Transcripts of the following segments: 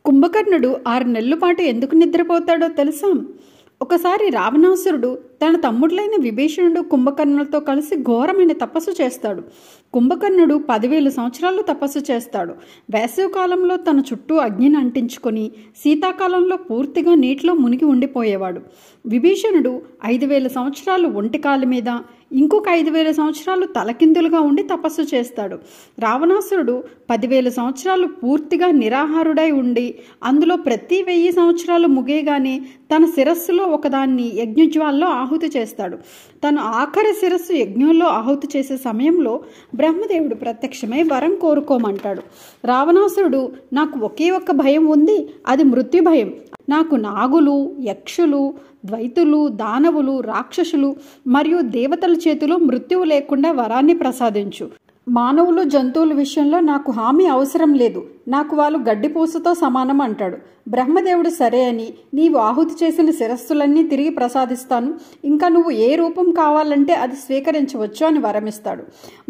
కుంభకర్ణుడు 6 నెలల పాటు ఎందుకు నిద్రపోతాడో తెలుసా? ఒకసారి రావణాసురుడు తన తమ్ముడులైన విభీషణుడు కుంభకర్ణులతో కలిసి ఘోరమైన తపస్సు చేస్తాడు. కుంభకర్ణుడు 10,000 సంవత్సరాలు తపస్సు చేస్తాడు. వేసవికాలంలో తన చుట్టూ అగ్నిని అంటించుకొని శీతాకాలంలో పూర్తిగా నీటిలో మునిగి ఉండిపోయేవాడు. విభీషణుడు 5,000 సంవత్సరాలు ఒంటికాలి మీద, ఇంకొక 5,000 సంవత్సరాలు తలకిందులుగా ఉండి తపస్సు చేస్తాడు. రావణాసురుడు 10,000 సంవత్సరాలు పూర్తిగా నిరాహారుడై ఉండి అందులో ప్రతి 1000 సంవత్సరాలు ముగియగానే తన శిరస్సులో ఒకదాన్ని యజ్ఞజ్వాల్లో ఆహుతి చేస్తాడు. తను ఆఖరి శిరస్సు యజ్ఞంలో ఆహుతి చేసే సమయంలో బ్రహ్మదేవుడు ప్రత్యక్షమై వరం కోరుకోమంటాడు. రావణాసురుడు, నాకు ఒకే ఒక్క భయం ఉంది, అది మృత్యు భయం. నాకు నాగులు, యక్షులు, ద్వైతులు, దానవులు, రాక్షసులు మరియు దేవతల చేతిలో మృత్యువు లేకుండా వరాన్ని ప్రసాదించు. మానవులు, జంతువుల విషయంలో నాకు హామీ అవసరం లేదు, నాకు వాళ్ళు గడ్డిపూసతో సమానం అంటాడు. బ్రహ్మదేవుడు సరే అని, నీవు ఆహుతి చేసిన శిరస్సులన్నీ తిరిగి ప్రసాదిస్తాను, ఇంకా నువ్వు ఏ రూపం కావాలంటే అది స్వీకరించవచ్చు అని వరమిస్తాడు.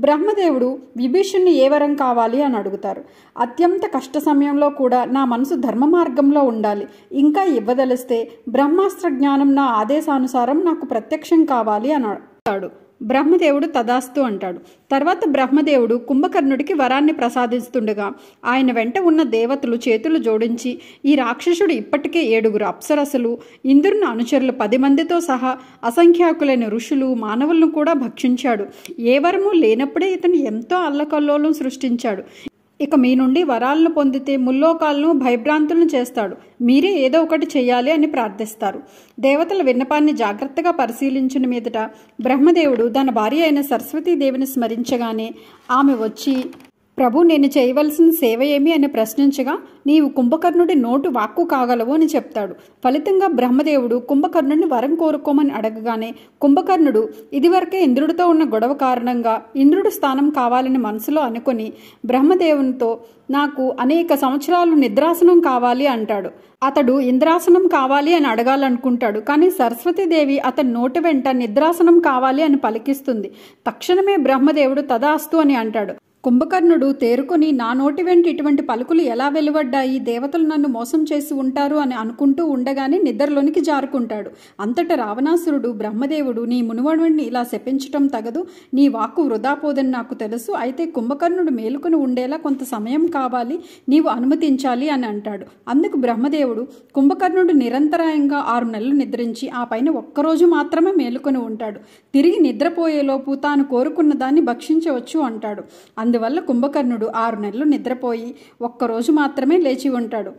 బ్రహ్మదేవుడు విభీషణుని ఏ వరం కావాలి అని అడుగుతారు. అత్యంత కష్ట సమయంలో కూడా నా మనసు ధర్మ మార్గంలో ఉండాలి, ఇంకా ఇవ్వదలిస్తే బ్రహ్మాస్త్ర జ్ఞానం నా ఆదేశానుసారం నాకు ప్రత్యక్షం కావాలి అని అడుగుతాడు. బ్రహ్మదేవుడు తదాస్తు అంటాడు. తర్వాత బ్రహ్మదేవుడు కుంభకర్ణుడికి వరాన్ని ప్రసాదిస్తుండగా ఆయన వెంట ఉన్న దేవతలు చేతులు జోడించి, ఈ రాక్షసుడు ఇప్పటికే 7 అప్సరసలు, ఇంద్రుని అనుచరులు 10 మందితో సహా అసంఖ్యాకులైన ఋషులు, మానవులను కూడా భక్షించాడు. ఏ వరము లేనప్పుడే ఇతను ఎంతో అల్లకల్లోలం సృష్టించాడు. ఇక మీ నుండి వరాలను పొందితే ముల్లోకాలను భయభ్రాంతులను చేస్తాడు, మీరే ఏదో ఒకటి చెయ్యాలి అని ప్రార్థిస్తారు. దేవతల విన్నపాన్ని జాగ్రత్తగా పరిశీలించిన మీదట బ్రహ్మదేవుడు తన భార్య అయిన సరస్వతీదేవిని స్మరించగానే ఆమె వచ్చి, ప్రభు, నేను చేయవలసిన సేవ ఏమి అని ప్రశ్నించగా, నీవు కుంభకర్ణుడి నోటు వాక్కు కాగలవు అని చెప్తాడు. ఫలితంగా బ్రహ్మదేవుడు కుంభకర్ణుడిని వరం కోరుకోమని అడగగానే కుంభకర్ణుడు ఇదివరకే ఇంద్రుడితో ఉన్న గొడవ కారణంగా ఇంద్రుడి స్థానం కావాలని మనసులో అనుకుని బ్రహ్మదేవునితో, నాకు అనేక సంవత్సరాలు నిద్రాసనం కావాలి అంటాడు. అతడు ఇంద్రాసనం కావాలి అని అడగాలనుకుంటాడు, కానీ సరస్వతీదేవి అతని నోటి వెంట నిద్రాసనం కావాలి అని పలికిస్తుంది. తక్షణమే బ్రహ్మదేవుడు తదాస్తు అని అంటాడు. కుంభకర్ణుడు తేరుకొని, నా నోటి వెంట ఇటువంటి పలుకులు ఎలా వెలువడ్డాయి, దేవతలు నన్ను మోసం చేసి ఉంటారు అని అనుకుంటూ ఉండగానే నిద్రలోనికి జారుకుంటాడు. అంతటా రావణాసురుడు, బ్రహ్మదేవుడు, నీ మునువడిని ఇలా శపించటం తగదు, నీ వాక్కు వృధా పోదని నాకు తెలుసు, అయితే కుంభకర్ణుడు మేలుకొని ఉండేలా కొంత సమయం కావాలి, నీవు అనుమతించాలి అని అంటాడు. అందుకు బ్రహ్మదేవుడు, కుంభకర్ణుడు నిరంతరాయంగా 6 నెలలు నిద్రించి ఆ పైన ఒక్కరోజు మాత్రమే మేలుకొని ఉంటాడు, తిరిగి నిద్రపోయేలోపు తాను కోరుకున్న దాన్ని భక్షించవచ్చు అంటాడు. అందువల్ల కుంభకర్ణుడు 6 నెలలు నిద్రపోయి ఒక్కరోజు మాత్రమే లేచి ఉంటాడు.